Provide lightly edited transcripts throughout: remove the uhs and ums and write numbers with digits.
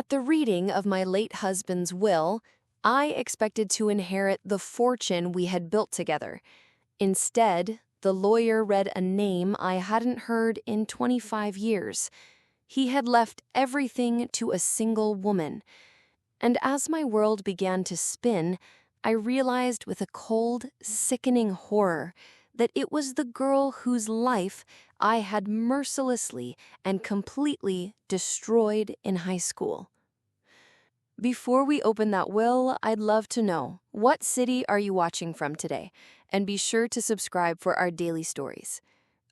At the reading of my late husband's will, I expected to inherit the fortune we had built together. Instead, the lawyer read a name I hadn't heard in 25 years. He had left everything to a single woman. And as my world began to spin, I realized with a cold, sickening horror that it was the girl whose life I had mercilessly and completely destroyed in high school. Before we open that will, I'd love to know, what city are you watching from today? And be sure to subscribe for our daily stories.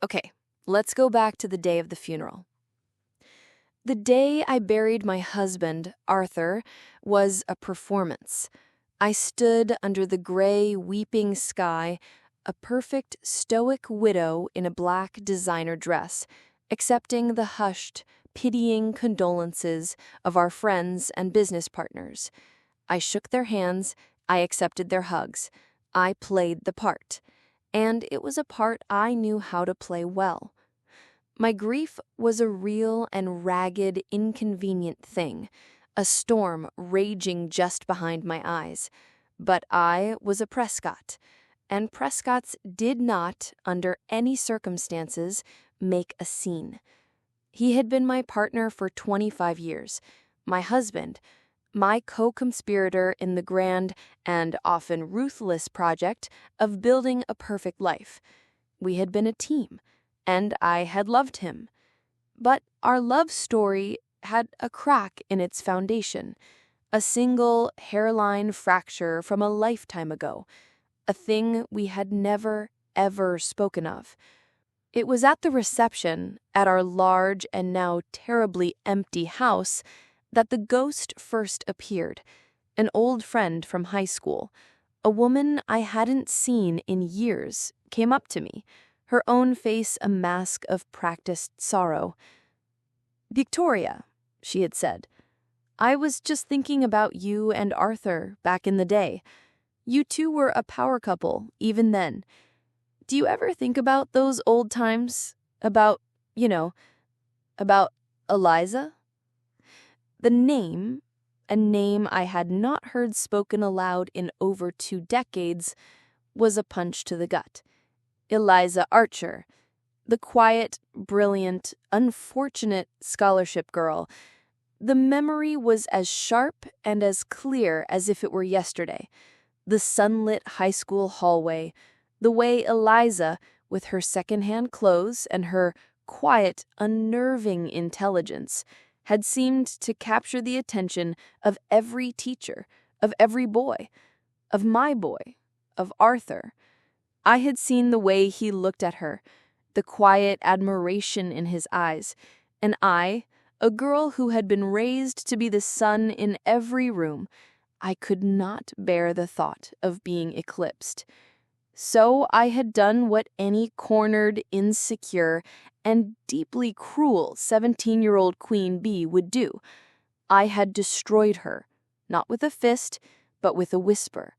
Okay, let's go back to the day of the funeral. The day I buried my husband, Arthur, was a performance. I stood under the gray, weeping sky, a perfect stoic widow in a black designer dress, accepting the hushed, pitying condolences of our friends and business partners. I shook their hands, I accepted their hugs. I played the part, and it was a part I knew how to play well. My grief was a real and ragged, inconvenient thing, a storm raging just behind my eyes. But I was a Prescott, and Prescotts did not, under any circumstances, make a scene. He had been my partner for 25 years, my husband, my co-conspirator in the grand and often ruthless project of building a perfect life. We had been a team, and I had loved him. But our love story had a crack in its foundation, a single hairline fracture from a lifetime ago, a thing we had never, ever spoken of. It was at the reception, at our large and now terribly empty house, that the ghost first appeared, an old friend from high school. A woman I hadn't seen in years came up to me, her own face a mask of practiced sorrow. "Victoria," she had said, "I was just thinking about you and Arthur back in the day. You two were a power couple, even then. Do you ever think about those old times? About Eliza?" The name, a name I had not heard spoken aloud in over 2 decades, was a punch to the gut. Eliza Archer, the quiet, brilliant, unfortunate scholarship girl. The memory was as sharp and as clear as if it were yesterday. The sunlit high school hallway, the way Eliza, with her secondhand clothes and her quiet, unnerving intelligence, had seemed to capture the attention of every teacher, of every boy, of my boy, of Arthur. I had seen the way he looked at her, the quiet admiration in his eyes, and I, a girl who had been raised to be the sun in every room, I could not bear the thought of being eclipsed. So I had done what any cornered, insecure, and deeply cruel 17-year-old queen bee would do. I had destroyed her, not with a fist, but with a whisper.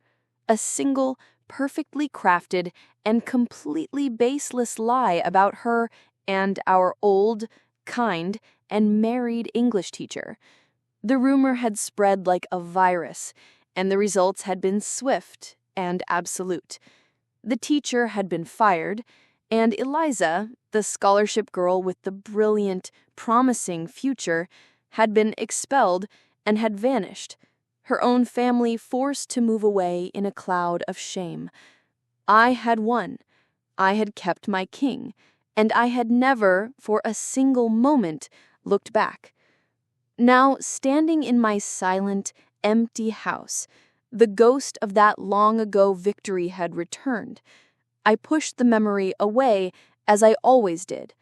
A single, perfectly crafted, and completely baseless lie about her and our old, kind, and married English teacher. The rumor had spread like a virus, and the results had been swift and absolute. The teacher had been fired, and Eliza, the scholarship girl with the brilliant, promising future, had been expelled and had vanished, her own family forced to move away in a cloud of shame. I had won. I had kept my king, and I had never, for a single moment, looked back. Now, standing in my silent, empty house, the ghost of that long-ago victory had returned. I pushed the memory away, as I always did.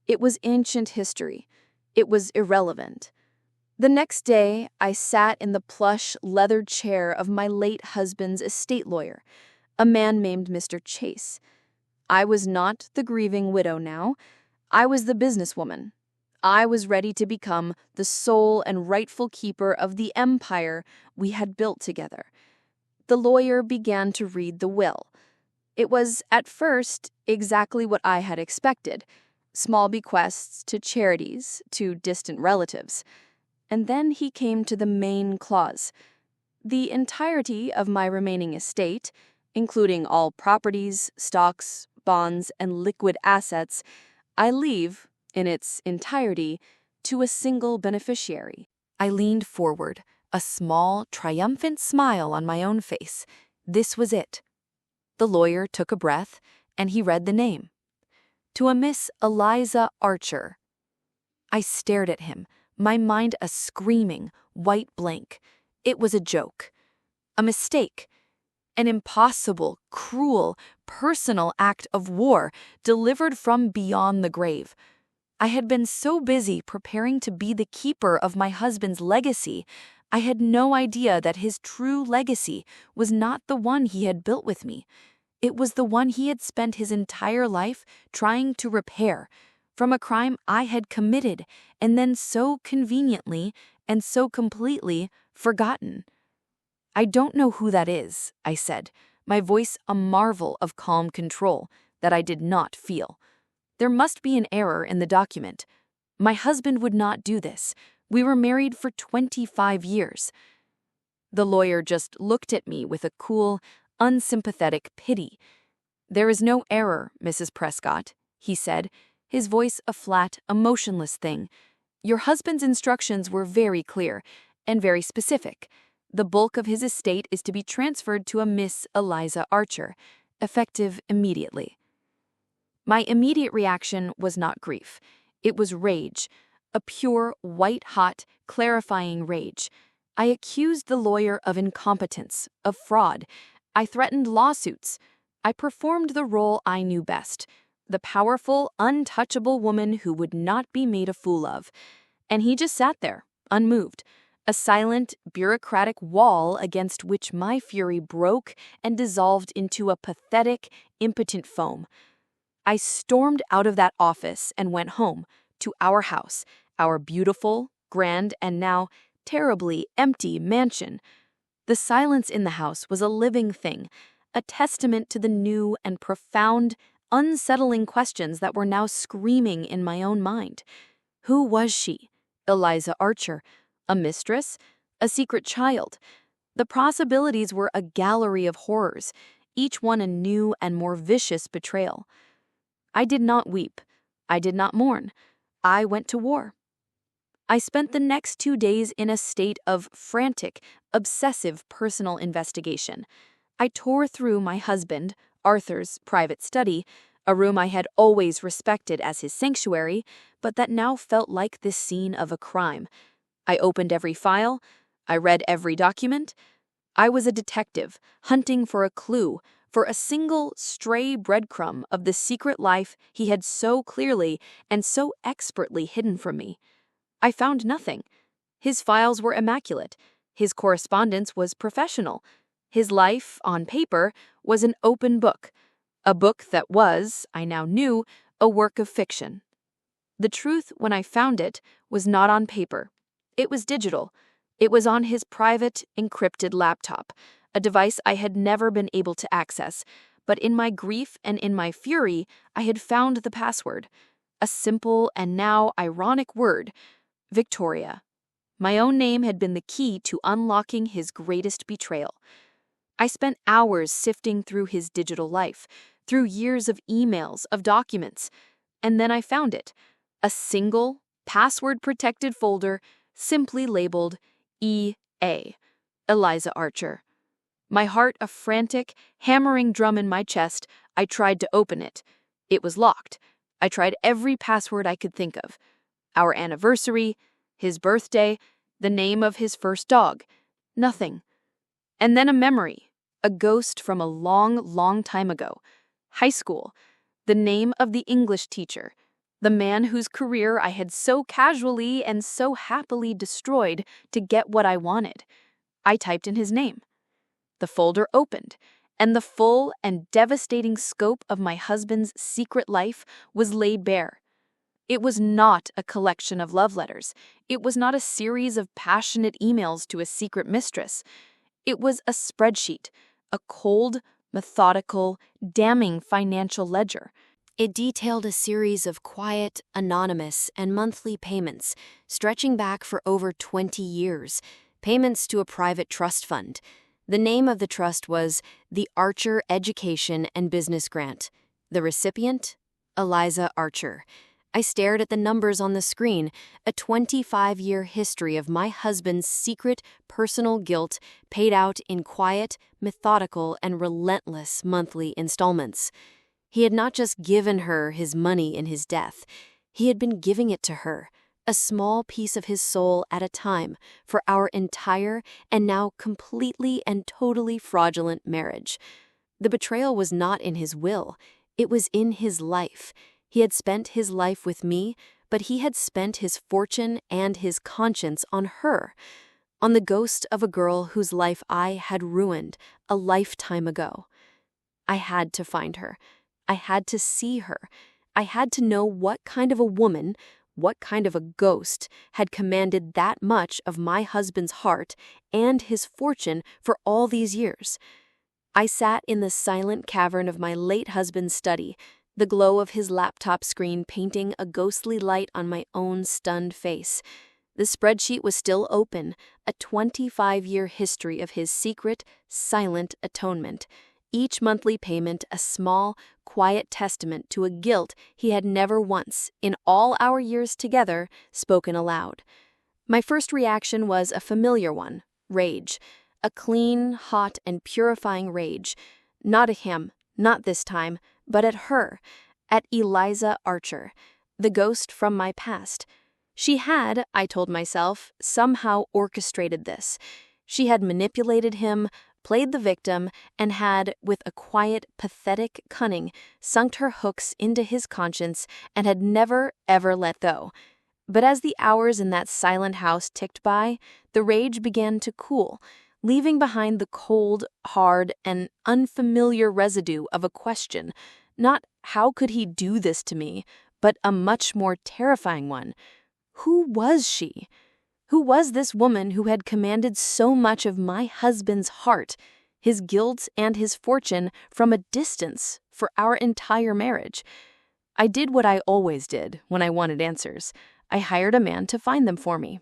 It was ancient history. It was irrelevant. The next day, I sat in the plush, leather chair of my late husband's estate lawyer, a man named Mr. Chase. I was not the grieving widow now. I was the businesswoman. I was ready to become the sole and rightful keeper of the empire we had built together. The lawyer began to read the will. It was, at first, exactly what I had expected: small bequests to charities, to distant relatives. And then he came to the main clause. The entirety of my remaining estate, including all properties, stocks, bonds, and liquid assets, I leave, in its entirety, to a single beneficiary. I leaned forward, a small, triumphant smile on my own face. This was it. The lawyer took a breath, and he read the name. To a Miss Eliza Archer. I stared at him, my mind a screaming, white blank. It was a joke. A mistake. An impossible, cruel, personal act of war delivered from beyond the grave. I had been so busy preparing to be the keeper of my husband's legacy, I had no idea that his true legacy was not the one he had built with me. It was the one he had spent his entire life trying to repair from a crime I had committed and then so conveniently and so completely forgotten. I don't know who that is, I said, my voice a marvel of calm control that I did not feel. There must be an error in the document. My husband would not do this. We were married for 25 years. The lawyer just looked at me with a cool, unsympathetic pity. There is no error, Mrs. Prescott, he said, his voice a flat, emotionless thing. Your husband's instructions were very clear and very specific. The bulk of his estate is to be transferred to a Miss Eliza Archer, effective immediately. My immediate reaction was not grief. It was rage, a pure, white-hot, clarifying rage. I accused the lawyer of incompetence, of fraud. I threatened lawsuits. I performed the role I knew best, the powerful, untouchable woman who would not be made a fool of. And he just sat there, unmoved, a silent, bureaucratic wall against which my fury broke and dissolved into a pathetic, impotent foam. I stormed out of that office and went home, to our house, our beautiful, grand, and now terribly empty mansion. The silence in the house was a living thing, a testament to the new and profound, unsettling questions that were now screaming in my own mind. Who was she? Eliza Archer. A mistress? A secret child? The possibilities were a gallery of horrors, each one a new and more vicious betrayal. I did not weep. I did not mourn. I went to war. I spent the next 2 days in a state of frantic, obsessive personal investigation. I tore through my husband, Arthur's, private study, a room I had always respected as his sanctuary, but that now felt like the scene of a crime. I opened every file. I read every document. I was a detective, hunting for a clue, for a single stray breadcrumb of the secret life he had so clearly and so expertly hidden from me. I found nothing. His files were immaculate. His correspondence was professional. His life, on paper, was an open book, a book that was, I now knew, a work of fiction. The truth, when I found it, was not on paper. It was digital. It was on his private, encrypted laptop, a device I had never been able to access, but in my grief and in my fury, I had found the password, a simple and now ironic word, Victoria. My own name had been the key to unlocking his greatest betrayal. I spent hours sifting through his digital life, through years of emails, of documents, and then I found it, a single, password-protected folder simply labeled E.A., Eliza Archer. My heart a frantic, hammering drum in my chest, I tried to open it. It was locked. I tried every password I could think of. Our anniversary, his birthday, the name of his first dog. Nothing. And then a memory, a ghost from a long, long time ago. High school. The name of the English teacher. The man whose career I had so casually and so happily destroyed to get what I wanted. I typed in his name. The folder opened, and the full and devastating scope of my husband's secret life was laid bare. It was not a collection of love letters. It was not a series of passionate emails to a secret mistress. It was a spreadsheet, a cold, methodical, damning financial ledger. It detailed a series of quiet, anonymous, and monthly payments, stretching back for over 20 years, payments to a private trust fund. The name of the trust was the Archer Education and Business Grant. The recipient? Eliza Archer. I stared at the numbers on the screen, a 25-year history of my husband's secret, personal guilt paid out in quiet, methodical, and relentless monthly installments. He had not just given her his money in his death, he had been giving it to her, a small piece of his soul at a time, for our entire and now completely and totally fraudulent marriage. The betrayal was not in his will, it was in his life. He had spent his life with me, but he had spent his fortune and his conscience on her, on the ghost of a girl whose life I had ruined a lifetime ago. I had to find her. I had to see her. I had to know what kind of a woman, what kind of a ghost, had commanded that much of my husband's heart and his fortune for all these years. I sat in the silent cavern of my late husband's study, the glow of his laptop screen painting a ghostly light on my own stunned face. The spreadsheet was still open, a 25-year history of his secret, silent atonement. Each monthly payment a small, quiet testament to a guilt he had never once, in all our years together, spoken aloud. My first reaction was a familiar one, rage. A clean, hot, and purifying rage. Not at him, not this time, but at her, at Eliza Archer, the ghost from my past. She had, I told myself, somehow orchestrated this. She had manipulated him, played the victim, and had, with a quiet, pathetic cunning, sunk her hooks into his conscience and had never, ever let go. But as the hours in that silent house ticked by, the rage began to cool, leaving behind the cold, hard, and unfamiliar residue of a question, not how could he do this to me, but a much more terrifying one. Who was she? Who was this woman who had commanded so much of my husband's heart, his guilt and his fortune from a distance for our entire marriage? I did what I always did when I wanted answers. I hired a man to find them for me.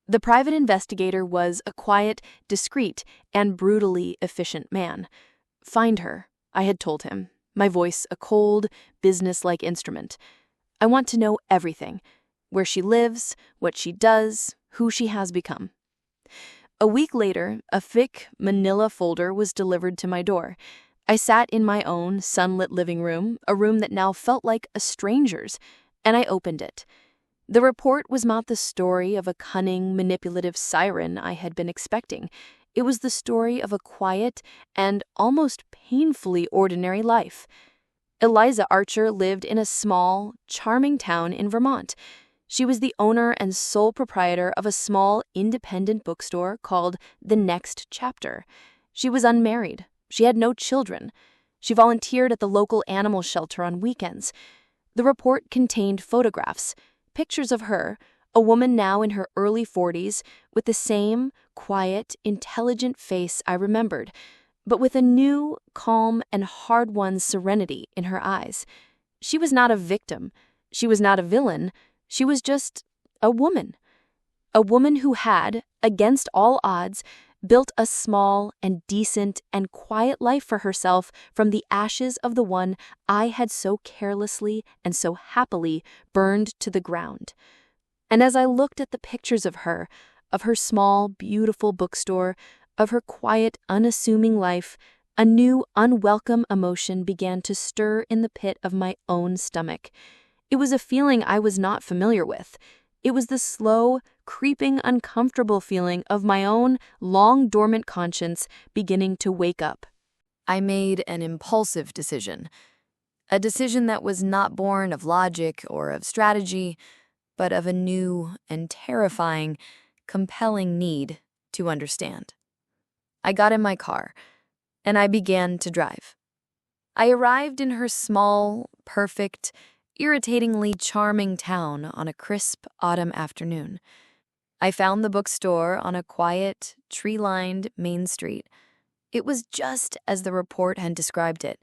The private investigator was a quiet, discreet, and brutally efficient man. Find her, I had told him, my voice a cold, business-like instrument. I want to know everything, where she lives, what she does, who she has become. A week later, a thick manila folder was delivered to my door. I sat in my own sunlit living room, a room that now felt like a stranger's, and I opened it. The report was not the story of a cunning, manipulative siren I had been expecting. It was the story of a quiet and almost painfully ordinary life. Eliza Archer lived in a small, charming town in Vermont. She was the owner and sole proprietor of a small, independent bookstore called The Next Chapter. She was unmarried. She had no children. She volunteered at the local animal shelter on weekends. The report contained photographs, pictures of her, a woman now in her early 40s, with the same quiet, intelligent face I remembered, but with a new, calm, and hard-won serenity in her eyes. She was not a victim. She was not a villain. She was just a woman. A woman who had, against all odds, built a small and decent and quiet life for herself from the ashes of the one I had so carelessly and so happily burned to the ground. And as I looked at the pictures of her small, beautiful bookstore, of her quiet, unassuming life, a new, unwelcome emotion began to stir in the pit of my own stomach. It was a feeling I was not familiar with. It was the slow, creeping, uncomfortable feeling of my own long-dormant conscience beginning to wake up. I made an impulsive decision. A decision that was not born of logic or of strategy, but of a new and terrifying, compelling need to understand. I got in my car, and I began to drive. I arrived in her small, perfect, irritatingly charming town on a crisp autumn afternoon. I found the bookstore on a quiet, tree-lined main street. It was just as the report had described it,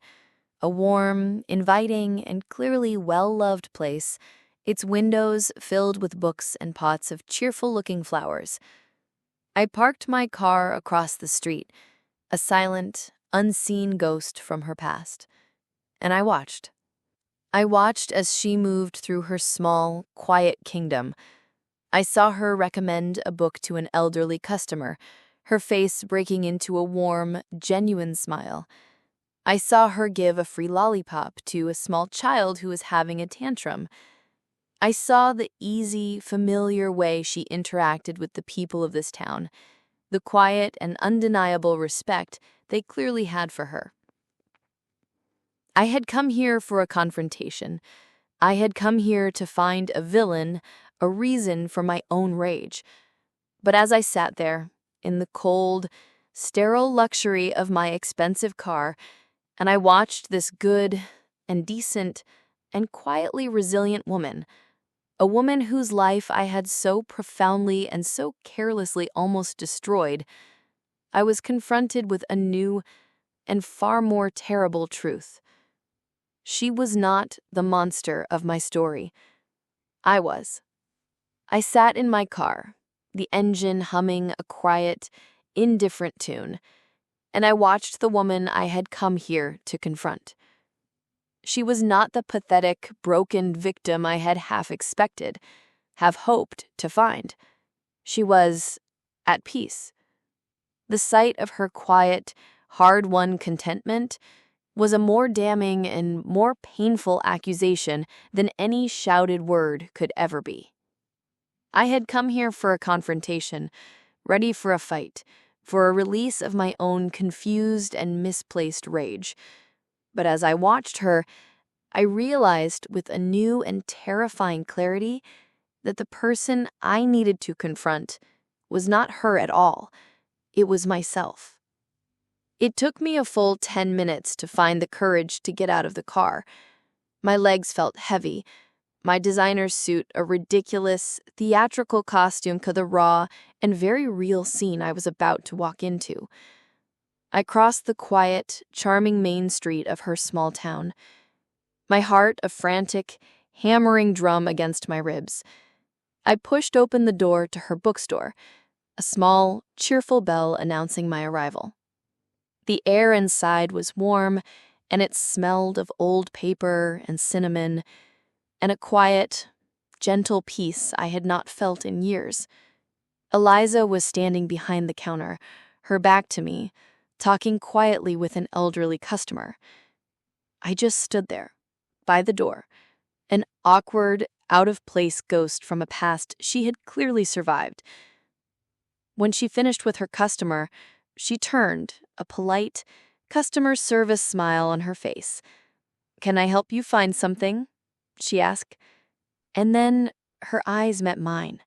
a warm, inviting, and clearly well-loved place, its windows filled with books and pots of cheerful-looking flowers. I parked my car across the street, a silent, unseen ghost from her past, and I watched. I watched as she moved through her small, quiet kingdom. I saw her recommend a book to an elderly customer, her face breaking into a warm, genuine smile. I saw her give a free lollipop to a small child who was having a tantrum. I saw the easy, familiar way she interacted with the people of this town, the quiet and undeniable respect they clearly had for her. I had come here for a confrontation. I had come here to find a villain, a reason for my own rage. But as I sat there, in the cold, sterile luxury of my expensive car, and I watched this good and decent and quietly resilient woman, a woman whose life I had so profoundly and so carelessly almost destroyed, I was confronted with a new and far more terrible truth. She was not the monster of my story. I was. I sat in my car, the engine humming a quiet, indifferent tune, and I watched the woman I had come here to confront. She was not the pathetic, broken victim I had half expected, have hoped to find. She was at peace. The sight of her quiet, hard-won contentment was a more damning and more painful accusation than any shouted word could ever be. I had come here for a confrontation, ready for a fight, for a release of my own confused and misplaced rage. But as I watched her, I realized with a new and terrifying clarity that the person I needed to confront was not her at all. It was myself. It took me a full 10 minutes to find the courage to get out of the car. My legs felt heavy. My designer suit, a ridiculous, theatrical costume to the raw and very real scene I was about to walk into. I crossed the quiet, charming main street of her small town. My heart a frantic, hammering drum against my ribs. I pushed open the door to her bookstore, a small, cheerful bell announcing my arrival. The air inside was warm, and it smelled of old paper and cinnamon, and a quiet, gentle peace I had not felt in years. Eliza was standing behind the counter, her back to me, talking quietly with an elderly customer. I just stood there, by the door, an awkward, out-of-place ghost from a past she had clearly survived. When she finished with her customer, she turned, a polite, customer service smile on her face. "Can I help you find something?" she asked. And then her eyes met mine.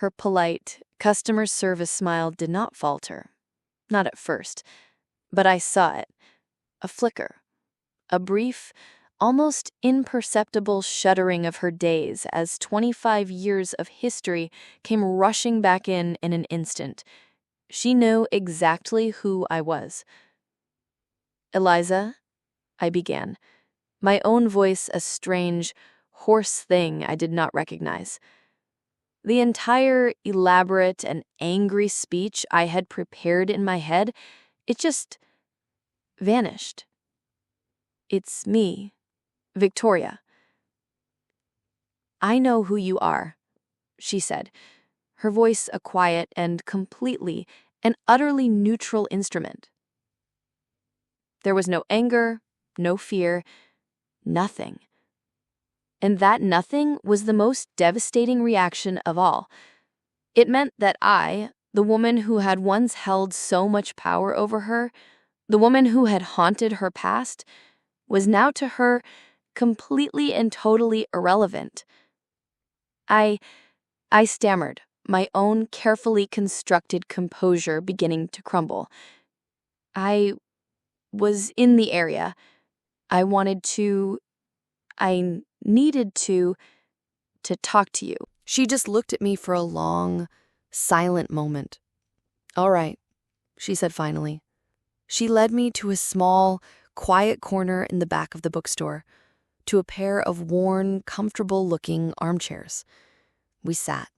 Her polite, customer service smile did not falter. Not at first. But I saw it. A flicker. A brief, almost imperceptible shuddering of her days as 25 years of history came rushing back in an instant. She knew exactly who I was. "Eliza," I began, my own voice a strange, hoarse thing I did not recognize. The entire elaborate and angry speech I had prepared in my head, it just vanished. "It's me, Victoria." "I know who you are," she said, her voice a quiet and completely and utterly neutral instrument. There was no anger, no fear, nothing. And that nothing was the most devastating reaction of all. It meant that I, the woman who had once held so much power over her, the woman who had haunted her past, was now to her completely and totally irrelevant. I stammered, my own carefully constructed composure beginning to crumble. "I was in the area. I needed to talk to you." She just looked at me for a long, silent moment. "All right," she said finally. She led me to a small, quiet corner in the back of the bookstore to a pair of worn, comfortable-looking armchairs. We sat.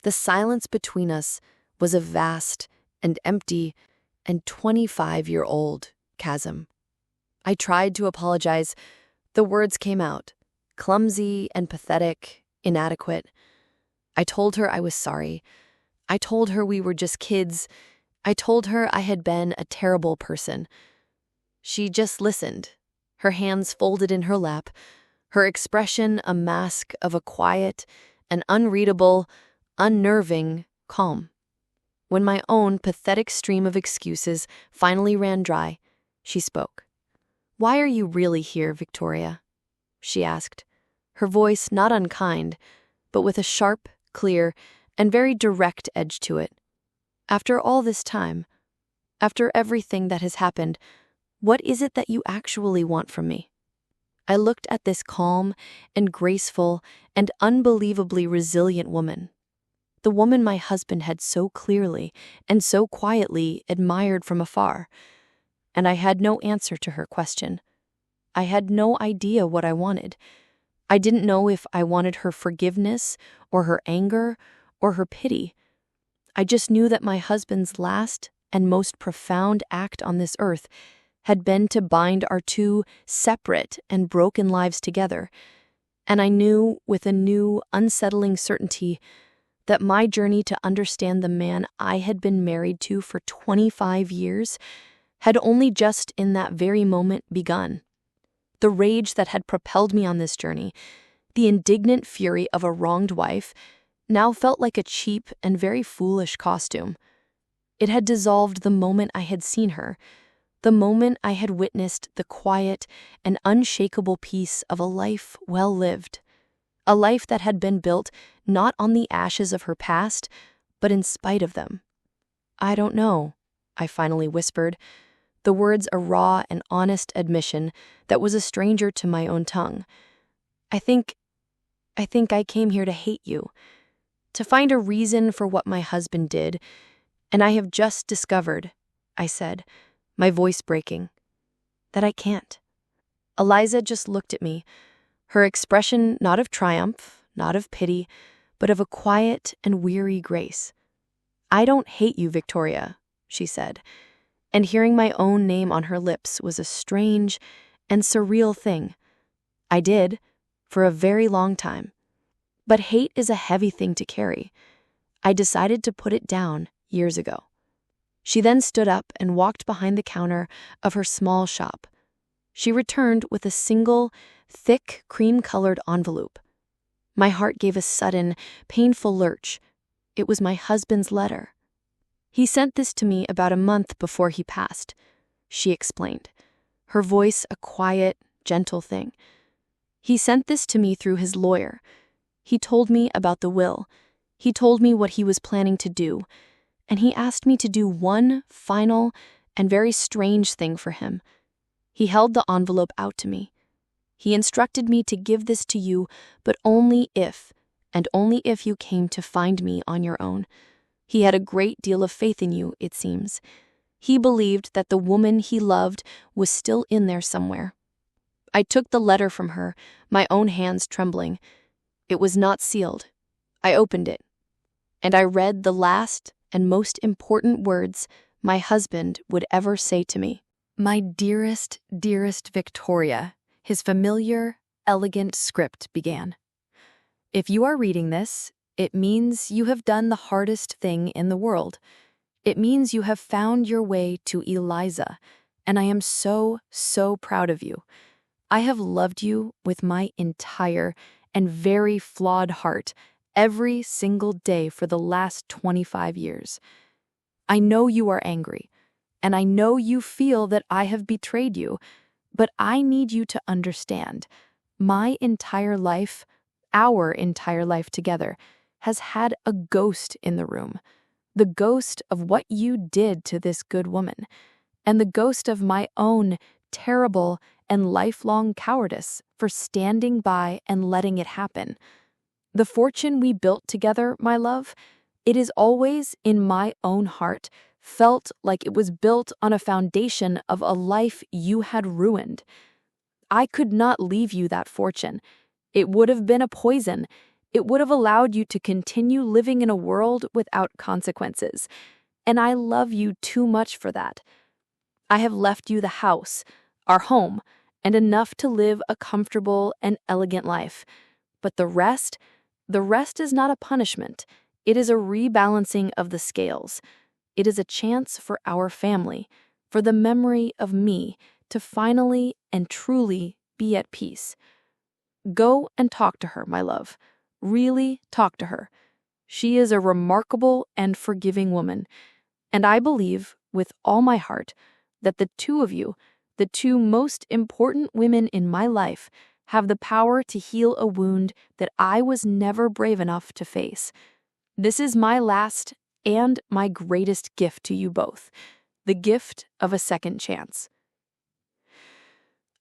The silence between us was a vast and empty and 25-year-old chasm. I tried to apologize. The words came out, clumsy and pathetic, inadequate. I told her I was sorry. I told her we were just kids. I told her I had been a terrible person. She just listened, her hands folded in her lap, her expression a mask of a quiet and unreadable, unnerving calm. When my own pathetic stream of excuses finally ran dry, she spoke. "Why are you really here, Victoria?" she asked, her voice not unkind, but with a sharp, clear, and very direct edge to it. "After all this time, after everything that has happened, what is it that you actually want from me?" I looked at this calm and graceful and unbelievably resilient woman, the woman my husband had so clearly and so quietly admired from afar, and I had no answer to her question. I had no idea what I wanted. I didn't know if I wanted her forgiveness or her anger or her pity. I just knew that my husband's last and most profound act on this earth had been to bind our two separate and broken lives together, and I knew with a new, unsettling certainty that my journey to understand the man I had been married to for 25 years had only just in that very moment begun. The rage that had propelled me on this journey, the indignant fury of a wronged wife, now felt like a cheap and very foolish costume. It had dissolved the moment I had seen her, the moment I had witnessed the quiet and unshakable peace of a life well lived, a life that had been built not on the ashes of her past, but in spite of them. "I don't know," I finally whispered, the words a raw and honest admission that was a stranger to my own tongue. I think I came here to hate you, to find a reason for what my husband did, and I have just discovered," I said, my voice breaking, "that I can't." Eliza just looked at me, her expression not of triumph, not of pity, but of a quiet and weary grace. "I don't hate you, Victoria," she said, and hearing my own name on her lips was a strange and surreal thing. I did, for a very long time. But hate is a heavy thing to carry. I decided to put it down years ago. She then stood up and walked behind the counter of her small shop. She returned with a single, thick, cream-colored envelope. My heart gave a sudden, painful lurch. It was my husband's letter. "He sent this to me about a month before he passed," she explained, her voice a quiet, gentle thing. "He sent this to me through his lawyer. He told me about the will. He told me what he was planning to do, and he asked me to do one final and very strange thing for him. He held the envelope out to me. He instructed me to give this to you, but only if, and only if you came to find me on your own. He had a great deal of faith in you, it seems. He believed that the woman he loved was still in there somewhere." I took the letter from her, my own hands trembling. It was not sealed. I opened it, and I read the last and most important words my husband would ever say to me. "My dearest, dearest Victoria," his familiar, elegant script began. "If you are reading this, it means you have done the hardest thing in the world. It means you have found your way to Eliza, and I am so, so proud of you. I have loved you with my entire and very flawed heart every single day for the last 25 years. I know you are angry, and I know you feel that I have betrayed you, but I need you to understand, my entire life, our entire life together, has had a ghost in the room. The ghost of what you did to this good woman, and the ghost of my own terrible and lifelong cowardice for standing by and letting it happen. The fortune we built together, my love, it is always in my own heart felt like it was built on a foundation of a life you had ruined. I could not leave you that fortune. It would have been a poison. It would have allowed you to continue living in a world without consequences. And I love you too much for that. I have left you the house, our home, and enough to live a comfortable and elegant life. But the rest is not a punishment. It is a rebalancing of the scales. It is a chance for our family, for the memory of me, to finally and truly be at peace. Go and talk to her, my love. Really talk to her. She is a remarkable and forgiving woman, and I believe, with all my heart, that the two of you, the two most important women in my life, have the power to heal a wound that I was never brave enough to face. This is my last and my greatest gift to you both, the gift of a second chance.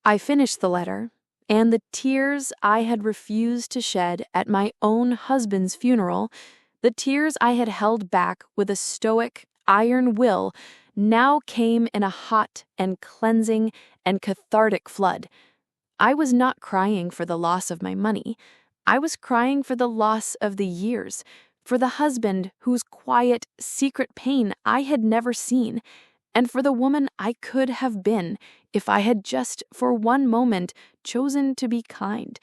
I finished the letter, and the tears I had refused to shed at my own husband's funeral, the tears I had held back with a stoic, iron will, now came in a hot and cleansing and cathartic flood. I was not crying for the loss of my money. I was crying for the loss of the years, for the husband whose quiet, secret pain I had never seen, and for the woman I could have been if I had just for one moment chosen to be kind.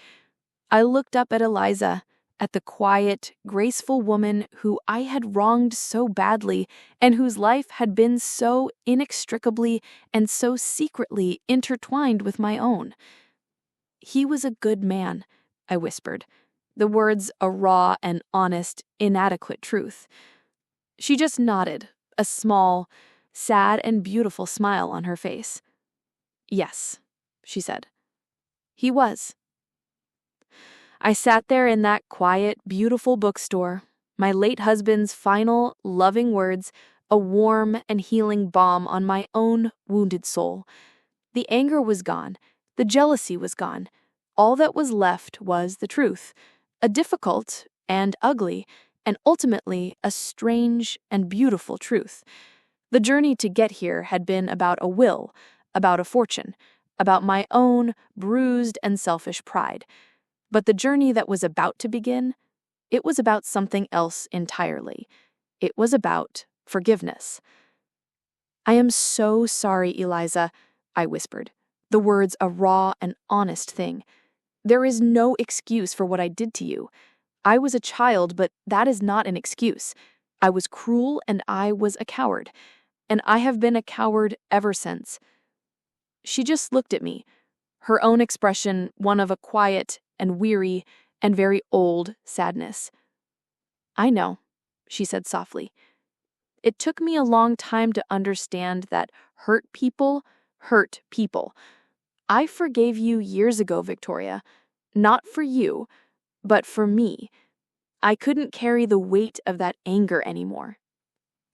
I looked up at Eliza, at the quiet, graceful woman who I had wronged so badly and whose life had been so inextricably and so secretly intertwined with my own. "He was a good man," I whispered, the words a raw and honest, inadequate truth. She just nodded, a small, sad and beautiful smile on her face. "Yes," she said. "He was." I sat there in that quiet, beautiful bookstore, my late husband's final, loving words, a warm and healing balm on my own wounded soul. The anger was gone. The jealousy was gone. All that was left was the truth, a difficult and ugly, and ultimately a strange and beautiful truth. The journey to get here had been about a will, about a fortune, about my own bruised and selfish pride. But the journey that was about to begin, it was about something else entirely. It was about forgiveness. "I am so sorry, Eliza," I whispered, the words a raw and honest thing. "There is no excuse for what I did to you. I was a child, but that is not an excuse. I was cruel and I was a coward, and I have been a coward ever since." She just looked at me, her own expression one of a quiet and weary and very old sadness. "I know," she said softly. "It took me a long time to understand that hurt people hurt people. I forgave you years ago, Victoria. Not for you, but for me. I couldn't carry the weight of that anger anymore."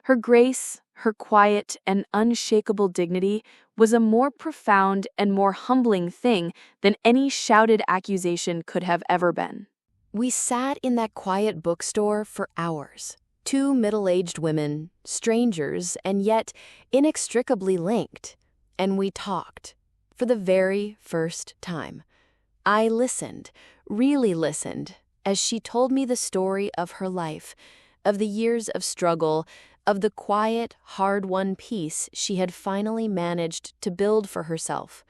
Her grace, her quiet and unshakable dignity was a more profound and more humbling thing than any shouted accusation could have ever been. We sat in that quiet bookstore for hours. Two middle-aged women, strangers, and yet inextricably linked. And we talked, for the very first time. I listened, really listened, as she told me the story of her life, of the years of struggle, of the quiet, hard-won peace she had finally managed to build for herself.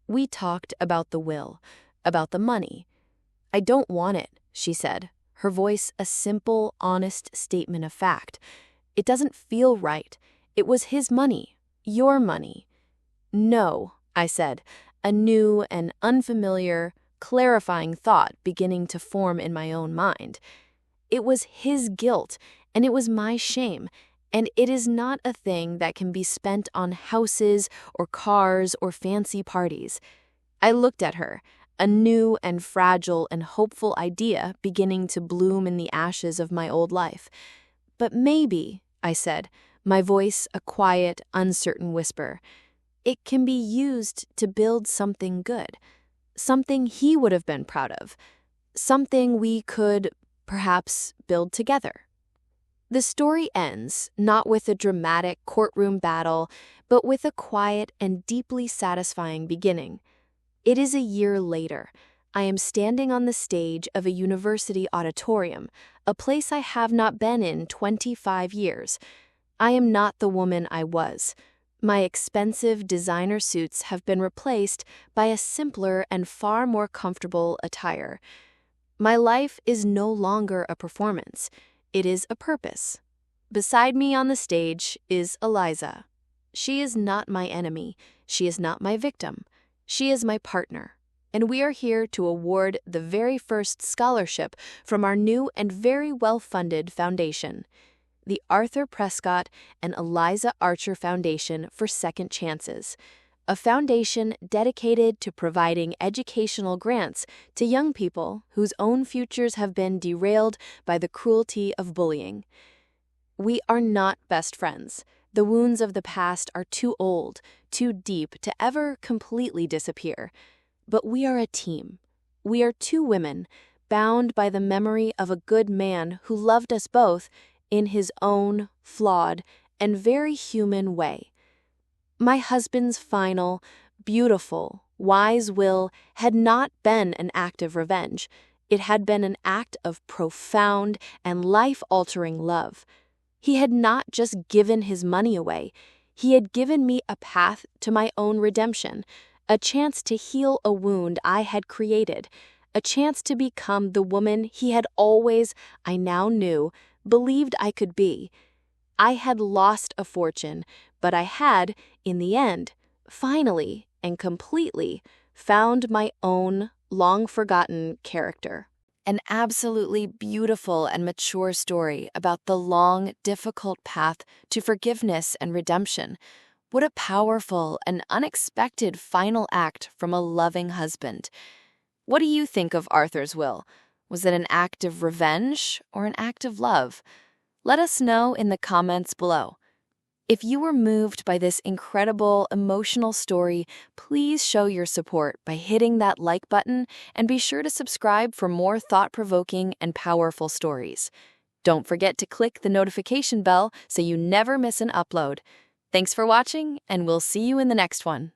We talked about the will, about the money. "I don't want it," she said, her voice a simple, honest statement of fact. "It doesn't feel right. It was his money, your money." "No," I said, a new and unfamiliar, clarifying thought beginning to form in my own mind. "It was his guilt, and it was my shame, and it is not a thing that can be spent on houses or cars or fancy parties." I looked at her, a new and fragile and hopeful idea beginning to bloom in the ashes of my old life. "But maybe," I said, my voice a quiet, uncertain whisper, "it can be used to build something good, something he would have been proud of, something we could, perhaps, build together." The story ends not with a dramatic courtroom battle, but with a quiet and deeply satisfying beginning. It is a year later. I am standing on the stage of a university auditorium, a place I have not been in 25 years. I am not the woman I was. My expensive designer suits have been replaced by a simpler and far more comfortable attire. My life is no longer a performance. It is a purpose. Beside me on the stage is Eliza. She is not my enemy. She is not my victim. She is my partner. And we are here to award the very first scholarship from our new and very well-funded foundation, the Arthur Prescott and Eliza Archer Foundation for Second Chances, a foundation dedicated to providing educational grants to young people whose own futures have been derailed by the cruelty of bullying. We are not best friends. The wounds of the past are too old, too deep to ever completely disappear. But we are a team. We are two women, bound by the memory of a good man who loved us both in his own flawed and very human way. My husband's final, beautiful, wise will had not been an act of revenge. It had been an act of profound and life-altering love. He had not just given his money away. He had given me a path to my own redemption, a chance to heal a wound I had created, a chance to become the woman he had always, I now knew, believed I could be. I had lost a fortune, but I had, in the end, finally and completely, found my own long-forgotten character. An absolutely beautiful and mature story about the long, difficult path to forgiveness and redemption. What a powerful and unexpected final act from a loving husband. What do you think of Arthur's will? Was it an act of revenge or an act of love? Let us know in the comments below. If you were moved by this incredible, emotional story, please show your support by hitting that like button and be sure to subscribe for more thought-provoking and powerful stories. Don't forget to click the notification bell so you never miss an upload. Thanks for watching, and we'll see you in the next one.